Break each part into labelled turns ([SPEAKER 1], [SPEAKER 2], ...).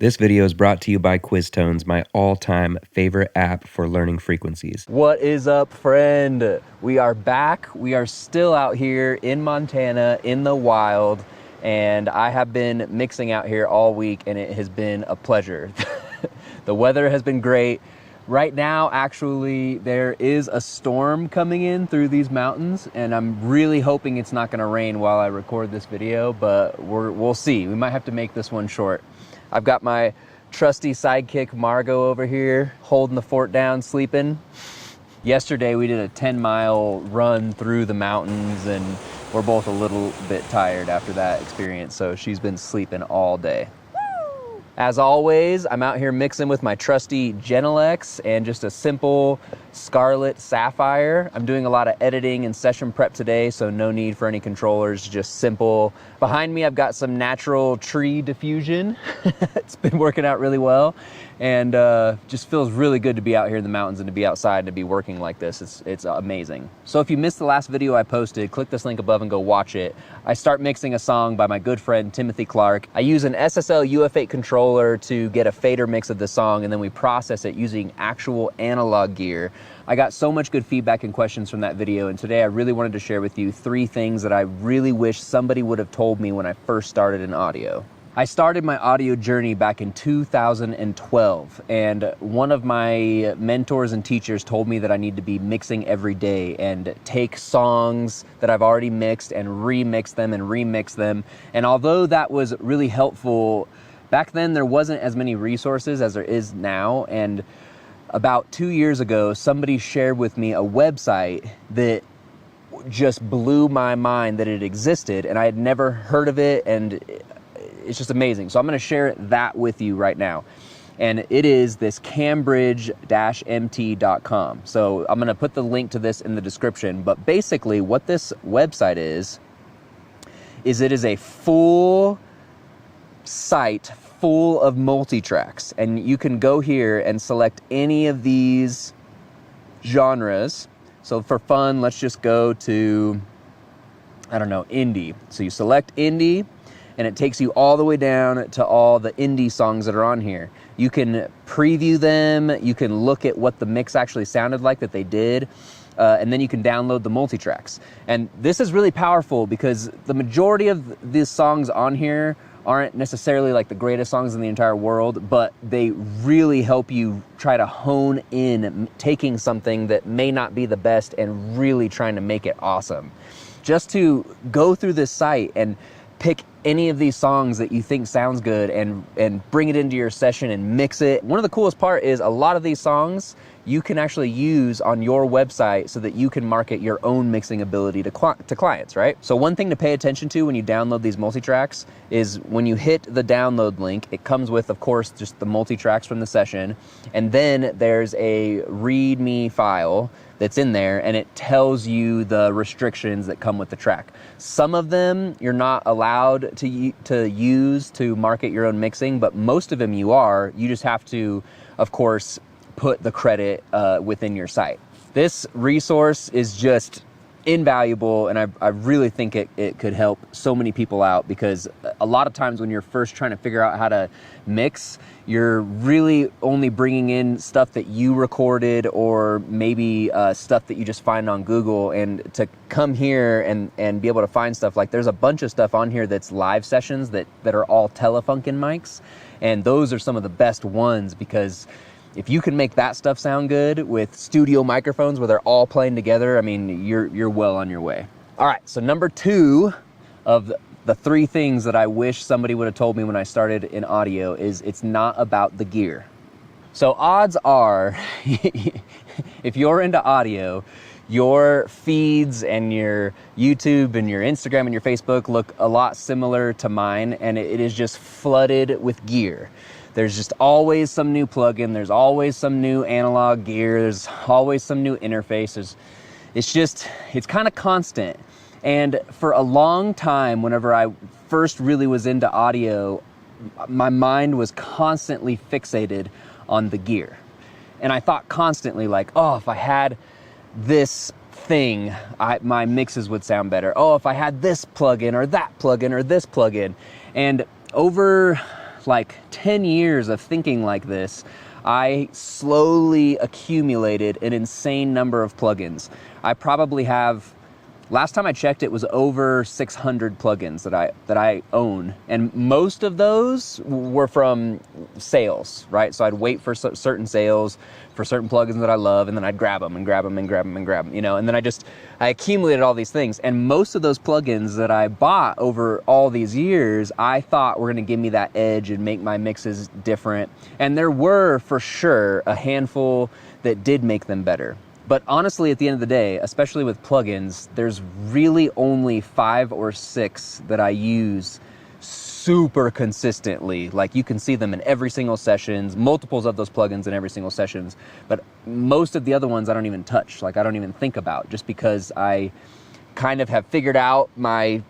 [SPEAKER 1] This video is brought to you by Quiztones, my all-time favorite app for learning frequencies.
[SPEAKER 2] What is up, friend? We are back. We are still out here in Montana in the wild, and I have been mixing out here all week, and it has been a pleasure. The weather has been great. Right now, actually, there is a storm coming in through these mountains, and I'm really hoping it's not gonna rain while I record this video, but we'll see. We might have to make this one short. I've got my trusty sidekick, Margot, over here, holding the fort down, sleeping. Yesterday, we did a 10-mile run through the mountains, and we're both a little bit tired after that experience, so she's been sleeping all day. As always, I'm out here mixing with my trusty Genelex and just a simple Scarlet Sapphire. I'm doing a lot of editing and session prep today, so no need for any controllers, just simple. Behind me, I've got some natural tree diffusion. It's been working out really well, and just feels really good to be out here in the mountains and to be outside and to be working like this. It's amazing. So if you missed the last video I posted, click this link above and go watch it. I start mixing a song by my good friend Timothy Clark. I use an SSL UF8 controller to get a fader mix of the song, and then we process it using actual analog gear. I got so much good feedback and questions from that video, and today I really wanted to share with you 3 things that I really wish somebody would have told me when I first started in audio. I started my audio journey back in 2012, and one of my mentors and teachers told me that I need to be mixing every day and take songs that I've already mixed and remix them. And although that was really helpful, back then there wasn't as many resources as there is now. And about 2 years ago, somebody shared with me a website that just blew my mind that it existed, and I had never heard of it, and it's just amazing. So I'm gonna share that with you right now. And it is this cambridge-mt.com. So I'm gonna put the link to this in the description, but basically what this website is it is a full site full of multitracks. And you can go here and select any of these genres. So for fun, let's just go to, I don't know, indie. So you select indie, and it takes you all the way down to all the indie songs that are on here. You can preview them, you can look at what the mix actually sounded like that they did, and then you can download the multitracks. And this is really powerful because the majority of these songs on here aren't necessarily like the greatest songs in the entire world, but they really help you try to hone in taking something that may not be the best and really trying to make it awesome. Just to go through this site and pick any of these songs that you think sounds good and bring it into your session and mix it. One of the coolest part is a lot of these songs you can actually use on your website so that you can market your own mixing ability to clients, right? So one thing to pay attention to when you download these multitracks is when you hit the download link, it comes with, of course, just the multitracks from the session, and then there's a README file that's in there, and it tells you the restrictions that come with the track. Some of them you're not allowed to use to market your own mixing, but most of them you are. You just have to, of course, put the credit within your site. This resource is just invaluable, and I really think it could help so many people out, because a lot of times when you're first trying to figure out how to mix, you're really only bringing in stuff that you recorded or maybe stuff that you just find on Google. And to come here and be able to find stuff, like there's a bunch of stuff on here that's live sessions that are all Telefunken mics, and those are some of the best ones, because if you can make that stuff sound good with studio microphones where they're all playing together, I mean, you're well on your way. All right, so number 2 of the 3 things that I wish somebody would have told me when I started in audio is it's not about the gear. So odds are, if you're into audio, your feeds and your YouTube and your Instagram and your Facebook look a lot similar to mine, and it is just flooded with gear. There's just always some new plugin, there's always some new analog gear, there's always some new interfaces. It's kind of constant. And for a long time, whenever I first really was into audio, my mind was constantly fixated on the gear. And I thought constantly like, oh, if I had this thing, my mixes would sound better. Oh, if I had this plugin or that plugin or this plugin. And over like 10 years of thinking like this, I slowly accumulated an insane number of plugins. I probably have, last time I checked, it was over 600 plugins that I own, and most of those were from sales, right? So I'd wait for certain sales for certain plugins that I love, and then I'd grab them and grab them and grab them and grab them, and then I accumulated all these things, and most of those plugins that I bought over all these years, I thought were going to give me that edge and make my mixes different, and there were for sure a handful that did make them better. But honestly, at the end of the day, especially with plugins, there's really only 5 or 6 that I use super consistently. Like, you can see them in every single sessions, multiples of those plugins in every single sessions. But most of the other ones I don't even touch. Like, I don't even think about, just because I kind of have figured out my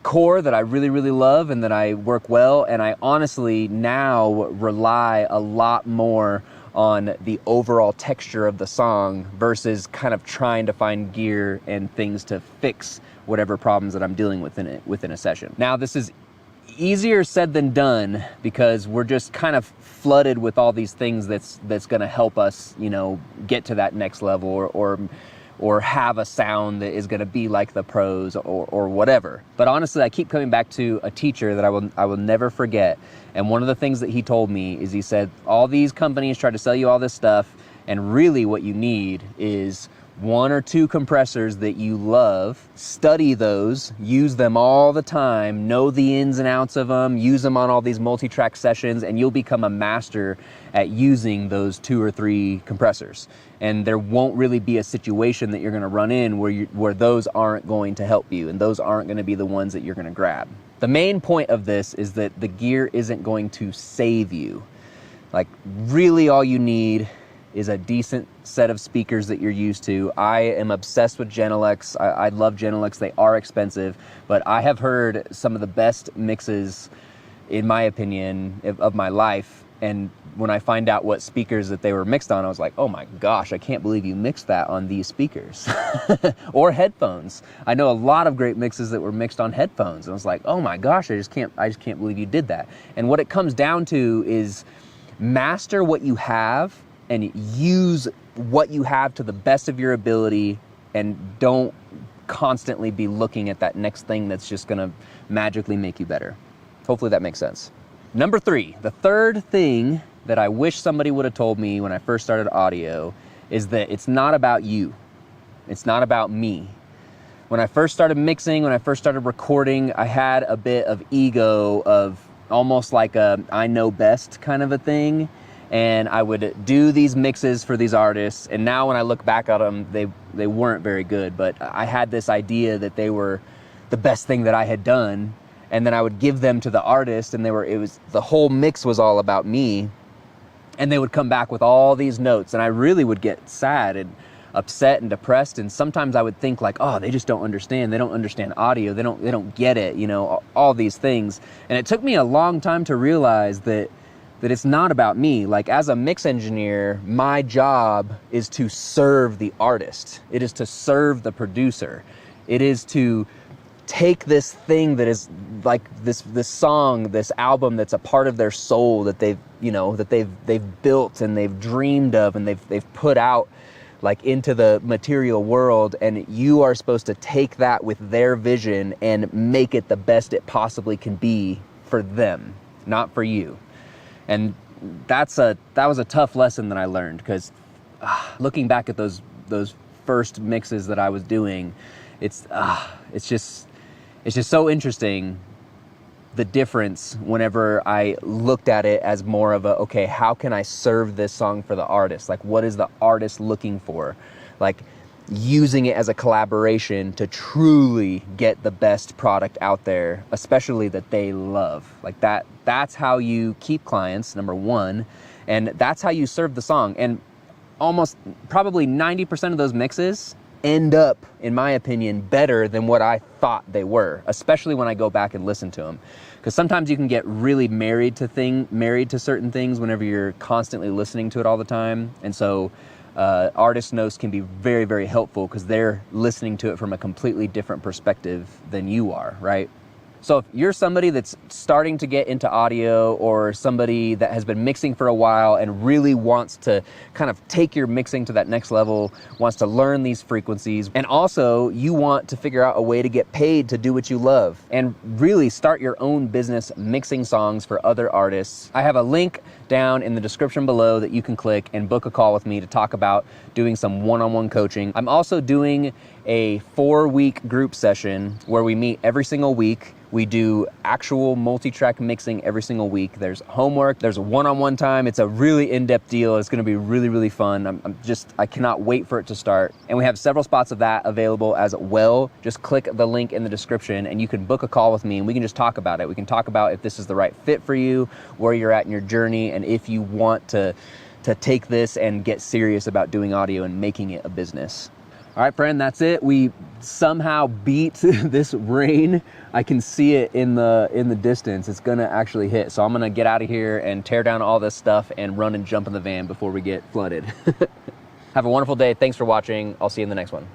[SPEAKER 2] core that I really, really love and that I work well. And I honestly now rely a lot more on the overall texture of the song versus kind of trying to find gear and things to fix whatever problems that I'm dealing with within a session. Now, this is easier said than done, because we're just kind of flooded with all these things that's going to help us, get to that next level or have a sound that is going to be like the pros or whatever. But honestly, I keep coming back to a teacher that I will never forget. And one of the things that he told me is, he said, all these companies try to sell you all this stuff, and really what you need is 1 or 2 compressors that you love, study those, use them all the time, know the ins and outs of them, use them on all these multi-track sessions, and you'll become a master at using those 2 or 3 compressors. And there won't really be a situation that you're going to run in where those aren't going to help you, and those aren't going to be the ones that you're going to grab. The main point of this is that the gear isn't going to save you. Like, really all you need is a decent set of speakers that you're used to. I am obsessed with Genelecs. I love Genelecs. They are expensive, but I have heard some of the best mixes, in my opinion, of my life. And when I find out what speakers that they were mixed on, I was like, oh my gosh, I can't believe you mixed that on these speakers. Or headphones. I know a lot of great mixes that were mixed on headphones. And I was like, oh my gosh, I just can't believe you did that. And what it comes down to is master what you have and use what you have to the best of your ability, and don't constantly be looking at that next thing that's just gonna magically make you better. Hopefully that makes sense. Number 3, the third thing that I wish somebody would have told me when I first started audio is that it's not about you. It's not about me. When I first started mixing, when I first started recording, I had a bit of ego, of almost like a I know best kind of a thing. And I would do these mixes for these artists, and now when I look back at them, they weren't very good, but I had this idea that they were the best thing that I had done, and then I would give them to the artist, and the whole mix was all about me, and they would come back with all these notes, and I really would get sad and upset and depressed, and sometimes I would think like, oh, they just don't understand. They don't understand audio. They don't get it, all these things. And it took me a long time to realize that it's not about me. Like, as a mix engineer, my job is to serve the artist. It is to serve the producer. It is to take this thing that is like this song, this album that's a part of their soul, that they've built and they've dreamed of and they've put out like into the material world, and you are supposed to take that with their vision and make it the best it possibly can be for them, not for you. And that was a tough lesson that I learned, because looking back at those first mixes that I was doing, it's just so interesting, the difference whenever I looked at it as more of okay, how can I serve this song for the artist? Like, what is the artist looking for? Like, using it as a collaboration to truly get the best product out there, especially that they love. Like, that's how you keep clients, number 1, and that's how you serve the song. And almost probably 90% of those mixes end up, in my opinion, better than what I thought they were, especially when I go back and listen to them. Because sometimes you can get really married to certain things whenever you're constantly listening to it all the time. And so artist notes can be very, very helpful, because they're listening to it from a completely different perspective than you are, right? So if you're somebody that's starting to get into audio, or somebody that has been mixing for a while and really wants to kind of take your mixing to that next level, wants to learn these frequencies, and also you want to figure out a way to get paid to do what you love and really start your own business mixing songs for other artists, I have a link down in the description below that you can click and book a call with me to talk about doing some one-on-one coaching. I'm also doing a 4-week group session where we meet every single week. We do actual multi-track mixing every single week. There's homework, there's a one-on-one time. It's a really in-depth deal. It's gonna be really, really fun. I cannot wait for it to start. And we have several spots of that available as well. Just click the link in the description and you can book a call with me and we can just talk about it. We can talk about if this is the right fit for you, where you're at in your journey, and if you want to take this and get serious about doing audio and making it a business. All right, friend, that's it. We somehow beat this rain. I can see it in the distance. It's gonna actually hit. So I'm gonna get out of here and tear down all this stuff and run and jump in the van before we get flooded. Have a wonderful day. Thanks for watching. I'll see you in the next one.